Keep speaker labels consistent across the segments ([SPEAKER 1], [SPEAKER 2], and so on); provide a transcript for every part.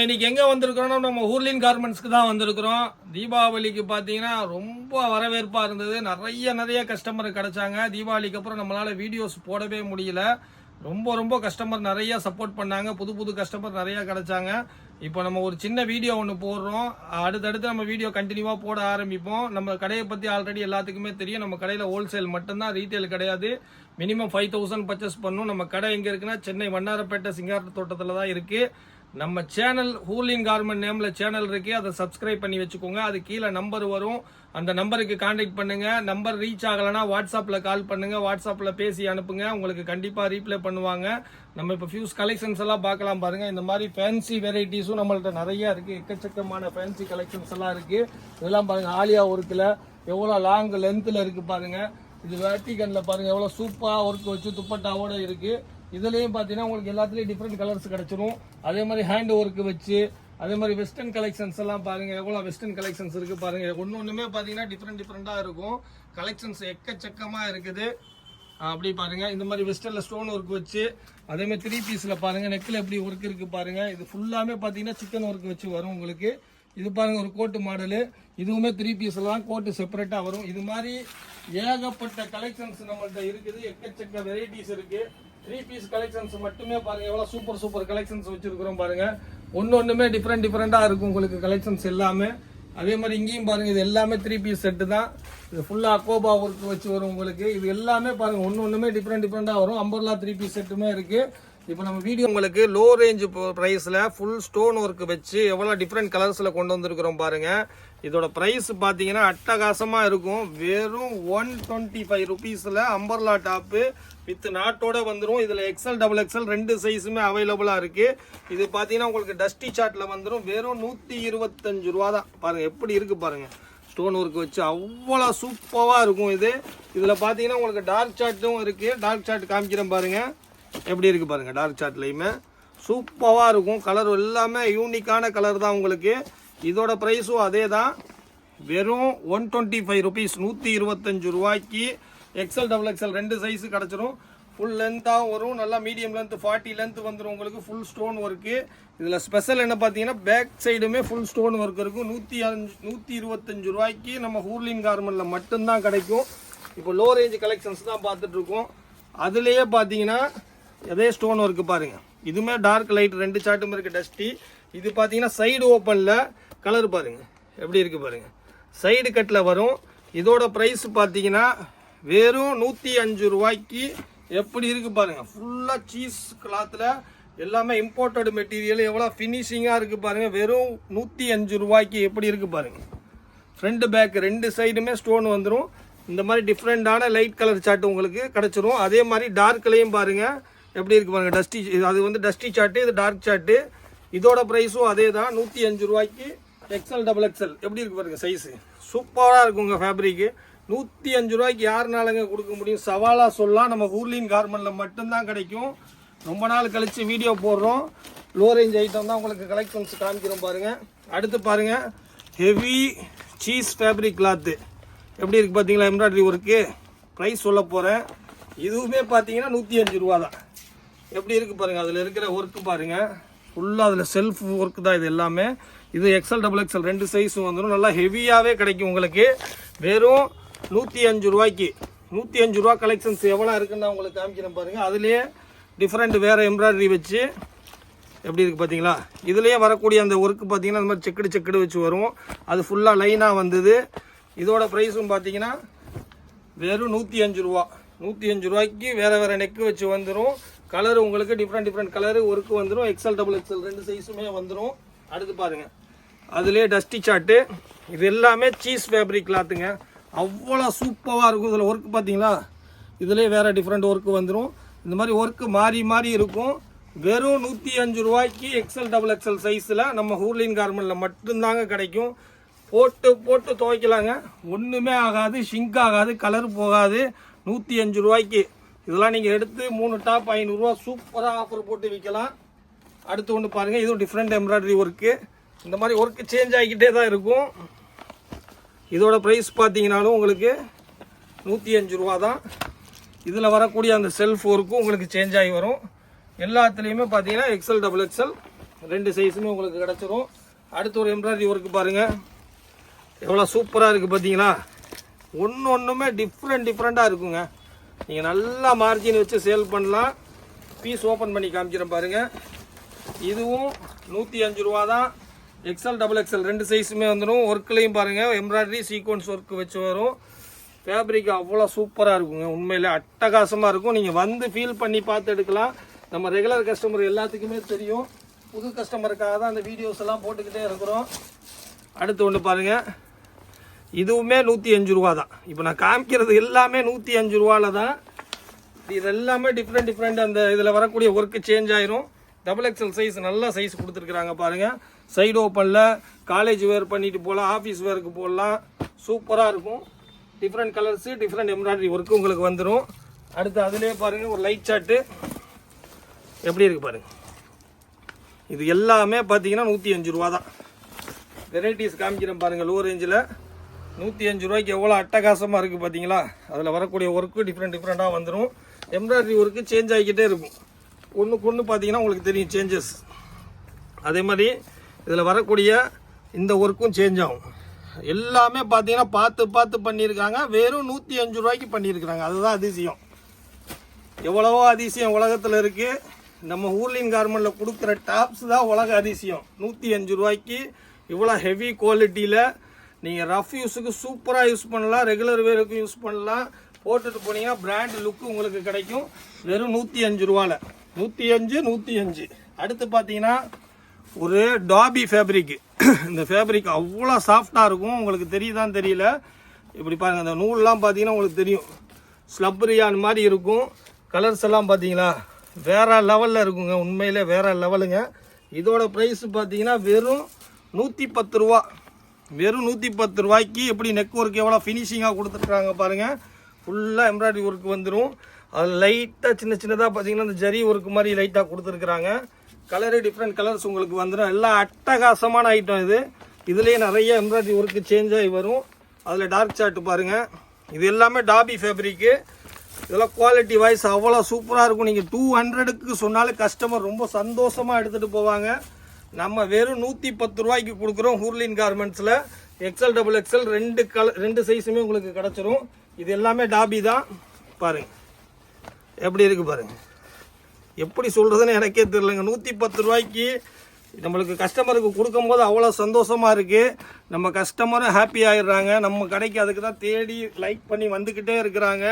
[SPEAKER 1] இன்னைக்கு எங்கே வந்திருக்கிறோம்னா நம்ம ஹூர்லின் கார்மெண்ட்ஸ்க்கு தான் வந்திருக்கிறோம். தீபாவளிக்கு பார்த்தீங்கன்னா ரொம்ப வரவேற்பாக இருந்தது. நிறைய கஸ்டமர் கிடைச்சாங்க. தீபாவளிக்கு அப்புறம் நம்மளால் வீடியோஸ் போடவே முடியல. ரொம்ப கஸ்டமர் நிறைய சப்போர்ட் பண்ணாங்க. புது கஸ்டமர் நிறைய கிடைச்சாங்க. இப்போ நம்ம ஒரு சின்ன வீடியோ ஒன்று போடுறோம். அடுத்தடுத்து நம்ம வீடியோ கண்டினியூவாக போட ஆரம்பிப்போம். நம்ம கடையை பற்றி ஆல்ரெடி எல்லாத்துக்குமே தெரியும். நம்ம கடையில் ஹோல்சேல் மட்டும்தான், ரீட்டைல் கிடையாது. மினிமம் 5000 பர்ச்சேஸ் பண்ணணும். நம்ம கடை எங்கே இருக்குன்னா சென்னை வண்ணாரப்பேட்டை சிங்கார தோட்டத்தில் தான் இருக்குது. நம்ம சேனல் ஹூர்லின் கார்மெண்ட் நேம்ல சேனல் இருக்கு. அதை சப்ஸ்கிரைப் பண்ணி வச்சுக்கோங்க. அது கீழே நம்பர் வரும். அந்த நம்பருக்கு கான்டாக்ட் பண்ணுங்க. நம்பர் ரீச் ஆகலைன்னா வாட்ஸ்அப்ல கால் பண்ணுங்க. வாட்ஸ்அப்ல பேசி அனுப்புங்க. உங்களுக்கு கண்டிப்பா ரீப்ளை பண்ணுவாங்க. நம்ம இப்போ ஃபியூஸ் கலெக்ஷன்ஸ் எல்லாம் பார்க்கலாம் பாருங்க. இந்த மாதிரி ஃபேன்சி வெரைட்டிஸும் நம்மள்ட்ட நிறைய இருக்கு. எக்கச்சக்கமான ஃபேன்சி கலெக்ஷன்ஸ் எல்லாம் இருக்கு. இதெல்லாம் பாருங்க, ஆலியா ஒர்க்கில் எவ்வளோ லாங் லென்த்தில் இருக்கு பாருங்க. இது வேட்டிகன்ல பாருங்க எவ்வளோ சூப்பரா ஒர்க் வச்சு துப்பட்டாவோட இருக்கு. இதுலயும் பாத்தீங்கன்னா உங்களுக்கு எல்லாத்துலயும் டிஃப்ரெண்ட் கலர்ஸ் கிடைச்சிரும். அதே மாதிரி ஹேண்ட் ஒர்க் வச்சு, அதே மாதிரி வெஸ்டர்ன் கலெக்ஷன்ஸ் எல்லாம் பாருங்க. எவ்வளவு வெஸ்டர்ன் கலெக்ஷன்ஸ் இருக்கு பாருங்க. ஒண்ணுமே பாத்தீங்கன்னா டிஃப்ரெண்டா இருக்கும். கலெக்ஷன்ஸ் எக்கச்சக்கமா இருக்குது. அப்படி பாருங்க, இந்த மாதிரி வெஸ்டர்ன்ல ஸ்டோன் ஒர்க் வச்சு, அதே மாதிரி 3 பீஸ்ல பாருங்க நெக்ல எப்படி ஒர்க் இருக்கு பாருங்க. இது ஃபுல்லாமே பாத்தீங்கன்னா சிக்கன் ஒர்க் வச்சு வரும் உங்களுக்கு. இது பாருங்க ஒரு கோட்டு மாடலு. இதுவுமே 3 பீஸ்ல தான், கோட்டு செப்பரேட்டா வரும். இது மாதிரி ஏகப்பட்ட கலெக்ஷன்ஸ் நம்மள்ட்ட இருக்குது. எக்கச்சக்க வெரைட்டிஸ் இருக்கு. 3 பீஸ் கலெக்ஷன்ஸ் மட்டுமே பாருங்க எவ்வளவு சூப்பர் கலெக்ஷன்ஸ் வச்சிருக்கிறோம் பாருங்க. ஒண்ணுமே டிஃப்ரெண்டா இருக்கும் உங்களுக்கு கலெக்ஷன்ஸ் எல்லாமே. அதே மாதிரி இங்கேயும் பாருங்க, இது எல்லாமே 3 பீஸ் செட்டு தான். இது ஃபுல்லா அக்கோபா ஒர்க் வச்சு வரும் உங்களுக்கு. இது எல்லாமே பாருங்க ஒண்ணுமே டிஃப்ரெண்டா வரும். அம்பர்லா 3 பீஸ் செட்டுமே இருக்கு. இப்போ நம்ம வீடியோ உங்களுக்கு லோ ரேஞ்ச் பிரைஸ்ல ஃபுல் ஸ்டோன் ஒர்க் வச்சு எவ்வளவு டிஃப்ரெண்ட் கலர்ஸ்ல கொண்டு வந்திருக்கிறோம் பாருங்க. இதோட பிரைஸ் பாத்தீங்கன்னா அட்டகாசமா இருக்கும். வெறும் 125 ருபீஸ்ல அம்பர்லா டாப்பு வித் நாட்டோட வந்துடும். இதுல XL XXL 2 சைஸுமே அவைலபிளா இருக்கு. இது பாத்தீங்கன்னா உங்களுக்கு டஸ்டி சார்ட்ல வந்துடும். வெறும் 125 ரூபா தான். பாருங்க எப்படி இருக்கு பாருங்க. ஸ்டோன் ஒர்க் வச்சு அவ்வளவு சூப்பரா இருக்கும். இதுல பாத்தீங்கன்னா உங்களுக்கு டார்க் சார்ட்டும் இருக்கு. டார்க் சார்ட் காமிக்கிறேன் பாருங்க. எப்படி இருக்கு பாருங்க. டார்க் சார்ட்லயுமே சூப்பரா இருக்கும். கலர் எல்லாமே யூனிக்கான கலர் தான் உங்களுக்கு. இதோட பிரைஸும் அதே தான். வெறும் 125 ருபீஸ், 125 ரூபாய்க்கு XL XXL 2 சைஸ் கிடைச்சிரும். ஃபுல் லென்த்தாக வரும். நல்லா மீடியம் லென்த் 40 லென்த் வந்துடும் உங்களுக்கு. Full stone work. இதில் ஸ்பெஷல் என்ன பார்த்தீங்கன்னா பேக் சைடுமே ஃபுல் ஸ்டோன் ஒர்க் இருக்கும். 125 ரூபாய்க்கு நம்ம ஹூர்லின் கார்மெண்ட்ல மட்டும்தான் கிடைக்கும். இப்போ லோ ரேஞ்ச் கலெக்ஷன்ஸ் தான் பார்த்துட்டு இருக்கோம். அதுலேயே பார்த்தீங்கன்னா அதே ஸ்டோன் ஒர்க்கு பாருங்க. இதுவுமே டார்க் லைட் 2 சார்ட்டும் இருக்கு டஸ்டி. இது பார்த்தீங்கன்னா சைடு ஓப்பனில் கலர் பாருங்க எப்படி இருக்கு பாருங்க. சைடு கட்டில் வரும். இதோட ப்ரைஸ் பார்த்தீங்கன்னா வெறும் 105 ரூபாய்க்கு எப்படி இருக்கு பாருங்க. ஃபுல்லாக சீஸ் கிளாத்தில் எல்லாமே இம்போர்ட்டட் மெட்டீரியல். எவ்வளோ ஃபினிஷிங்காக இருக்கு பாருங்க. வெறும் 105 ரூபாய்க்கு எப்படி இருக்கு பாருங்க. ஃப்ரண்ட் பேக் 2 சைடுமே ஸ்டோன் வந்துடும். இந்த மாதிரி டிஃப்ரெண்டான லைட் கலர் சார்ட் உங்களுக்கு கிடைச்சிரும். அதே மாதிரி டார்க்லையும் பாருங்க எப்படி இருக்கு பாருங்க. டஸ்டி, அது வந்து டஸ்டி சார்ட்டு, இது டார்க் சார்ட்டு. இதோட ப்ரைஸும் அதே தான், 105 ரூபாய்க்கு. XL XXL எப்படி இருக்கு பாருங்க. சைஸு சூப்பராக இருக்குங்க. ஃபேப்ரிக்கு 105 ரூபாய்க்கு யாருனாலங்க கொடுக்க முடியும்? சவாலா சொல்லலாம். நம்ம ஹூர்லின் கார்மெண்ட்ல மட்டும்தான் கிடைக்கும். ரொம்ப நாள் கழிச்சு வீடியோ போடுறோம். லோ ரேஞ்ச் ஐட்டம் தான் உங்களுக்கு கலெக்ஷன்ஸ் காமிக்கிறோம் பாருங்க. அடுத்து பாருங்க, ஹெவி சீஸ் ஃபேப்ரிக் கிளாத்து எப்படி இருக்கு பார்த்தீங்களா. Embroidery work. ப்ரைஸ் சொல்ல போகிறேன். இதுவுமே பார்த்தீங்கன்னா 105 ரூபா தான். எப்படி இருக்கு பாருங்க. அதில் இருக்கிற ஒர்க்கு பாருங்க. ஃபுல்லாக அதில் செல்ஃப் ஒர்க் தான் இது எல்லாமே. இது XL XXL 2 சைஸும் வந்துடும். நல்லா ஹெவியாகவே கிடைக்கும் உங்களுக்கு. வெறும் 105 ரூபாய்க்கு. 105 ரூபா கலெக்ஷன்ஸ் எவ்வளோ இருக்குன்னு நான் உங்களுக்கு காமிக்கிறேன் பாருங்க. அதுலேயே டிஃப்ரெண்ட் வேறு எம்ப்ராய்டரி வச்சு எப்படி இருக்கு பார்த்தீங்களா. இதுலேயே வரக்கூடிய அந்த ஒர்க்கு பார்த்தீங்கன்னா அந்த மாதிரி செக்குடு வச்சு வரும். அது ஃபுல்லாக லைனாக வந்தது. இதோட ப்ரைஸும் பார்த்தீங்கன்னா வெறும் 105 ரூபா. 105 ரூபாய்க்கு வேறு நெக்கு வச்சு வந்துடும். கலர் உங்களுக்கு டிஃப்ரெண்ட் கலரு ஒர்க்கு வந்துடும். XL XXL 2 சைஸுமே வந்துடும். அடுத்து பாருங்க, அதுலேயே டஸ்டி சார்ட்டு. இது எல்லாமே சீஸ் ஃபேப்ரிக் கிளாத்துங்க. அவ்வளோ சூப்பராக இருக்கும். இதில் ஒர்க்கு பார்த்தீங்களா. இதுலேயே வேறு டிஃப்ரெண்ட் ஒர்க்கு வந்துடும். இந்த மாதிரி ஒர்க்கு மாறி இருக்கும். வெறும் 105 ரூபாய்க்கு XL XXL சைஸில் நம்ம ஹூர்லின் கார்மெண்ட்ல மட்டும்தாங்க கிடைக்கும். போட்டு துவைக்கலாங்க. ஒன்றுமே ஆகாது, ஷிங்க் ஆகாது, கலர் போகாது. 105 ரூபாய்க்கு இதெல்லாம் நீங்கள் எடுத்து 3 டாப் 500 ரூபா சூப்பராக ஆஃபர் போட்டு விற்கலாம். அடுத்து ஒன்று பாருங்கள், இதுவும் டிஃப்ரெண்ட் எம்ப்ராய்டரி ஒர்க்கு. இந்த மாதிரி ஒர்க்கு சேஞ்ச் ஆகிக்கிட்டே தான் இருக்கும். இதோட ப்ரைஸ் பார்த்தீங்கன்னாலும் உங்களுக்கு 105 ரூபா தான். இதில் வரக்கூடிய அந்த செல்ஃப் ஒர்க்கும் உங்களுக்கு சேஞ்ச் ஆகி வரும். எல்லாத்துலேயுமே பார்த்தீங்கன்னா XL XXL 2 சைஸுமே உங்களுக்கு கிடச்சிரும். அடுத்து ஒரு எம்ப்ராய்டரி ஒர்க்கு பாருங்கள், எவ்வளோ சூப்பராக இருக்குது பார்த்தீங்களா. ஒன்றுமே டிஃப்ரெண்ட்டாக இருக்குங்க. நீங்கள் நல்லா மார்ஜின் வச்சு சேல் பண்ணலாம். பீஸ் ஓப்பன் பண்ணி காமிக்கிறேன் பாருங்கள். இதுவும் 105 ரூபா தான். XL XXL 2 சைஸுமே வந்துடும். ஒர்க்லையும் பாருங்கள் எம்ப்ராய்டரி சீக்வன்ஸ் ஒர்க் வச்சு வரும். ஃபேப்ரிக் அவ்வளோ சூப்பராக இருக்குங்க, உண்மையிலே அட்டகாசமாக இருக்கும். நீங்கள் வந்து ஃபீல் பண்ணி பார்த்து எடுக்கலாம். நம்ம ரெகுலர் கஸ்டமர் எல்லாத்துக்குமே தெரியும். புது கஸ்டமருக்காக தான் அந்த வீடியோஸ் எல்லாம் போட்டுக்கிட்டே இருக்கிறோம். அடுத்து ஒன்று பாருங்கள், இதுவுமே 105 ரூபா தான். இப்போ நான் காமிக்கிறது எல்லாமே 105 ரூபாவில் தான். இது எல்லாமே டிஃப்ரெண்ட் அந்த இதில் வரக்கூடிய ஒர்க்கு சேஞ்ச் ஆயிரும். XXL சைஸ் நல்ல சைஸ் கொடுத்துருக்குறாங்க பாருங்கள். சைடு ஓப்பனில் காலேஜ் வேர் பண்ணிட்டு போகலாம், ஆஃபீஸ் வேருக்கு போடலாம். சூப்பராக இருக்கும். Different colours different embroidery work உங்களுக்கு வந்துடும். அடுத்து அதிலே பாருங்கள் ஒரு லைட் சார்ட்டு எப்படி இருக்குது பாருங்கள். இது எல்லாமே பார்த்தீங்கன்னா 105 ரூபா தான். வெரைட்டிஸ் காமிக்கிறேன் பாருங்கள். லோ ரேஞ்சில் 105 ரூபாய்க்கு எவ்வளோ அட்டகாசமாக இருக்குது பார்த்தீங்களா. அதில் வரக்கூடிய ஒர்க்கு டிஃப்ரெண்ட்டாக வந்துடும். எம்ப்ராய்டரி ஒர்க்கு சேஞ்ச் ஆகிக்கிட்டே இருக்கும். ஒன்று பார்த்தீங்கன்னா உங்களுக்கு தெரியும் சேஞ்சஸ். அதே மாதிரி இதில் வரக்கூடிய இந்த ஒர்க்கும் சேஞ்ச் ஆகும். எல்லாமே பார்த்தீங்கன்னா பார்த்து பண்ணியிருக்காங்க. வெறும் 105 ரூபாய்க்கு பண்ணியிருக்கிறாங்க. அதுதான் அதிசயம். எவ்வளவோ அதிசயம் உலகத்தில் இருக்குது. நம்ம ஊர்லின் கார்மெண்ட்டில் கொடுக்குற டாப்ஸ் தான் உலக அதிசயம். 105 ரூபாய்க்கு இவ்வளோ ஹெவி குவாலிட்டியில் நீங்கள் ரஃப் யூஸுக்கு சூப்பராக யூஸ் பண்ணலாம், ரெகுலர் வேருக்கு யூஸ் பண்ணலாம். போட்டுட்டு போனீங்கன்னா பிராண்ட் லுக்கு உங்களுக்கு கிடைக்கும். வெறும் 105 ரூபாவில் 105. அடுத்து பார்த்தீங்கன்னா ஒரு டாபி ஃபேப்ரிக்கு. இந்த ஃபேப்ரிக் அவ்வளோ சாஃப்டாக இருக்கும். உங்களுக்கு தெரியுதான்னு தெரியல. இப்படி பாருங்கள், அந்த நூல்லாம் பார்த்தீங்கன்னா உங்களுக்கு தெரியும் ஸ்லப்ரியான் மாதிரி இருக்கும். கலர்ஸ் எல்லாம் பார்த்தீங்களா வேறு லெவலில் இருக்குங்க, உண்மையிலே வேறு லெவலுங்க. இதோட ப்ரைஸ் பார்த்தீங்கன்னா வெறும் 110 ரூபா. வெறும் 110 ரூபாய்க்கு எப்படி நெக் ஒர்க் எவ்வளோ ஃபினிஷிங்காக கொடுத்துருக்காங்க பாருங்கள். ஃபுல்லாக எம்ப்ராய்டரி ஒர்க் வந்துடும். அது லைட்டாக சின்னதாக பார்த்தீங்கன்னா இந்த ஜரி ஒர்க் மாதிரி லைட்டாக கொடுத்துருக்குறாங்க. கலரு டிஃப்ரெண்ட் கலர்ஸ் உங்களுக்கு வந்துடும். எல்லாம் அட்டகாசமான ஐட்டம் இது. இதுலேயே நிறைய எம்ப்ராய்டரி ஒர்க்கு சேஞ்ச் ஆகி வரும். அதில் டார்க் சார்ட் பாருங்கள். இது எல்லாமே டாபி ஃபேப்ரிக்கு. இதெல்லாம் குவாலிட்டி வைஸ் அவ்வளோ சூப்பராக இருக்கும். நீங்கள் 200க்கு சொன்னாலும் கஸ்டமர் ரொம்ப சந்தோஷமாக எடுத்துகிட்டு போவாங்க. நம்ம வெறும் 110 ரூபாய்க்கு கொடுக்குறோம் ஊர்லின் கார்மெண்ட்ஸில். XL XXL 2 சைஸுமே உங்களுக்கு கிடச்சிரும். இது எல்லாமே டாபி தான். பாருங்கள் எப்படி இருக்குது பாருங்கள். எப்படி சொல்கிறதுன்னு எனக்கே தெரியலங்க. 110 ரூபாய்க்கு நம்மளுக்கு கஸ்டமருக்கு கொடுக்கும் போது அவ்வளோ சந்தோஷமாக இருக்குது. நம்ம கஸ்டமரும் ஹாப்பி ஆகிடுறாங்க. நம்ம கடைக்கு அதுக்கு தான் தேடி லைக் பண்ணி வந்துக்கிட்டே இருக்கிறாங்க.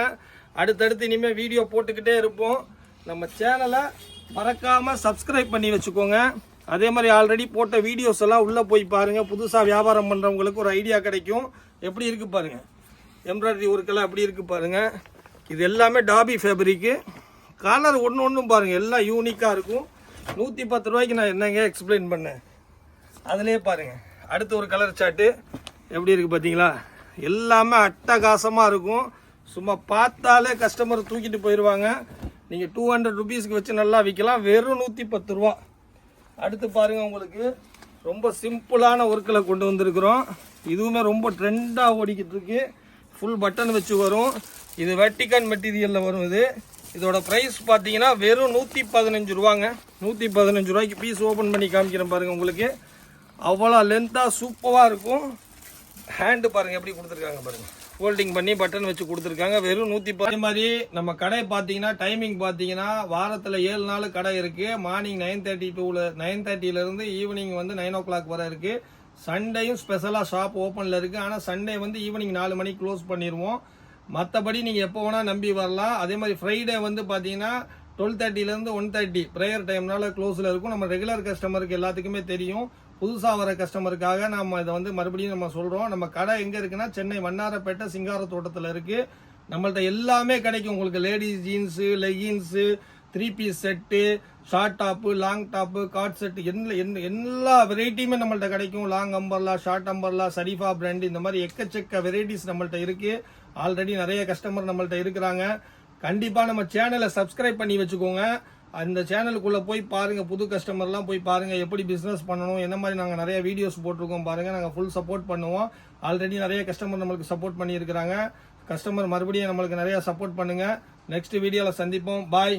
[SPEAKER 1] அடுத்தடுத்து இனிமேல் வீடியோ போட்டுக்கிட்டே இருப்போம். நம்ம சேனலை மறக்காமல் சப்ஸ்கிரைப் பண்ணி வச்சுக்கோங்க. அதே மாதிரி ஆல்ரெடி போட்ட வீடியோஸ் எல்லாம் உள்ளே போய் பாருங்கள். புதுசாக வியாபாரம் பண்ணுறவங்களுக்கு ஒரு ஐடியா கிடைக்கும். எப்படி இருக்குது பாருங்கள், எம்ப்ராய்டரி ஒர்க்கெல்லாம் எப்படி இருக்குது பாருங்கள். இது எல்லாமே டாபி ஃபேப்ரிக்கு. கலர் ஒன்றும் பாருங்கள் எல்லாம் யூனிக்காக இருக்கும். 110 ரூபாய்க்கு நான் என்னங்க எக்ஸ்பிளைன் பண்ணேன். அதிலே பாருங்கள் அடுத்து ஒரு கலர் சார்ட்டு எப்படி இருக்குது பார்த்தீங்களா. எல்லாமே அட்டகாசமாக இருக்கும். சும்மா பார்த்தாலே கஸ்டமர் தூக்கிட்டு போயிடுவாங்க. நீங்கள் 200 ருபீஸ்க்கு வச்சு நல்லா விற்கலாம். வெறும் 110 ரூபா. அடுத்து பாருங்கள், உங்களுக்கு ரொம்ப சிம்பிளான ஒர்க்கில் கொண்டு வந்திருக்கிறோம். இதுவுமே ரொம்ப ட்ரெண்டாக ஓடிக்கிட்டு இருக்கு. ஃபுல் பட்டன் வச்சு வரும். இது வெர்டிகல் மெட்டீரியலில் வரும். இதோட ப்ரைஸ் பார்த்தீங்கன்னா வெறும் 115 ரூபாங்க. 115 ரூபாய்க்கு பீஸ் ஓப்பன் பண்ணி காமிக்கிறேன் பாருங்கள். உங்களுக்கு அவ்வளோ லென்த்தாக சூப்பராக இருக்கும். ஹேண்டு பாருங்கள் எப்படி கொடுத்துருக்காங்க பாருங்கள். ஃபோல்டிங் பண்ணி பட்டன் வச்சு கொடுத்துருக்காங்க. வெறும் 110. மாதிரி நம்ம கடை பார்த்தீங்கன்னா டைமிங் பார்த்தீங்கன்னா வாரத்தில் 7 நாள் கடை இருக்குது. மார்னிங் 9:30 ஈவினிங் வந்து 9 o'clock வரை இருக்குது. சண்டேயும் ஸ்பெஷலாக ஷாப் ஓப்பனில் இருக்குது. ஆனால் சண்டே வந்து ஈவினிங் 4 மணிக்கு க்ளோஸ் பண்ணிடுவோம். மற்றபடி நீங்கள் எப்போ வேணால் நம்பி வரலாம். அதே மாதிரி ஃப்ரைடே வந்து பார்த்தீங்கன்னா 12:30 1:30 ப்ரேயர் டைம்னால க்ளோஸில் இருக்கும். நம்ம ரெகுலர் கஸ்டமருக்கு எல்லாத்துக்குமே தெரியும். புதுசாக வர கஸ்டமருக்காக நம்ம இதை வந்து மறுபடியும் நம்ம சொல்கிறோம். நம்ம கடை எங்கே இருக்குன்னா சென்னை வண்ணாரப்பேட்டை சிங்காரத்தோட்டத்தில் இருக்குது. நம்மள்ட்ட எல்லாமே கிடைக்கும். உங்களுக்கு ladies jeans, leggings, 3 piece set, short top, long top, கார்ட் செட்டு, எல்லா வெரைட்டியுமே நம்மள்ட்ட கிடைக்கும். லாங் அம்பர்லா, ஷார்ட் அம்பர்லா, சரிஃபா பிராண்ட், இந்த மாதிரி எக்கச்சக்க வெரைட்டிஸ் நம்மள்ட்ட இருக்குது. ஆல்ரெடி நிறைய கஸ்டமர் நம்மள்ட்ட இருக்கிறாங்க. கண்டிப்பாக நம்ம சேனலை சப்ஸ்கிரைப் பண்ணி வச்சுக்கோங்க. அந்த சேனலுக்குள்ளே போய் பாருங்கள். புது கஸ்டமர்லாம் போய் பாருங்கள் எப்படி பிஸ்னஸ் பண்ணணும், என்ன மாதிரி நாங்கள் நிறைய வீடியோஸ் போட்டிருக்கோம் பாருங்கள். நாங்கள் ஃபுல் சப்போர்ட் பண்ணுவோம். ஆல்ரெடி நிறைய கஸ்டமர் நம்மளுக்கு சப்போர்ட் பண்ணியிருக்கிறாங்க. கஸ்டமர் மறுபடியும் நம்மளுக்கு நிறைய சப்போர்ட் பண்ணுங்கள். நெக்ஸ்ட் வீடியோவில் சந்திப்போம். பாய்.